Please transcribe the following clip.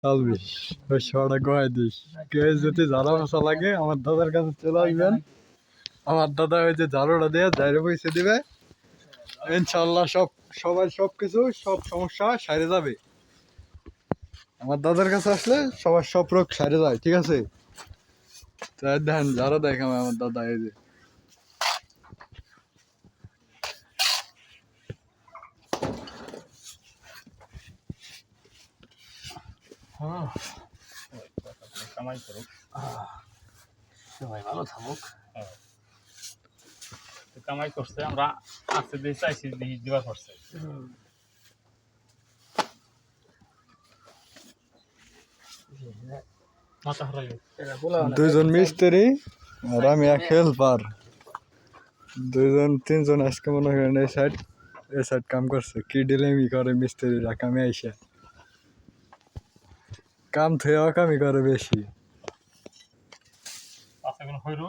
চলবি ওই শোটা গোয়াই দিস। কেউ যদি ঝাড়া মশা লাগে আমার দাদার কাছে চলে আসবেন। আমার দাদা ওই যে ঝাড়ুটা দিয়ে ঝাড়ু পয়সা দিবে, ইনশাল্লাহ সবার সবকিছু সব সমস্যা সারে যাবে। আমার দাদার কাছে আসলে সবার সব রোগ সারে যায়, ঠিক আছে? তাই দেখেন ঝাড়ু দেখ আমার দাদা এই যে। কামাই করুক, সবাই ভালো থাকুক। কামাই করছে, আমরা আসতে দিয়ে চাইছি দিবার করছে। মাথা হারাই দুইজন মিস্ত্রি আর আমি এক হেল্পার, দুইজন তিনজন আজকে মনে করেন এই সাইড কাম করছে। কি ডিলেমি করে মিস্ত্রিরা কামে আইসা, কাম থুয়ে কামি করে বেশি। আচ্ছা, এখন হইল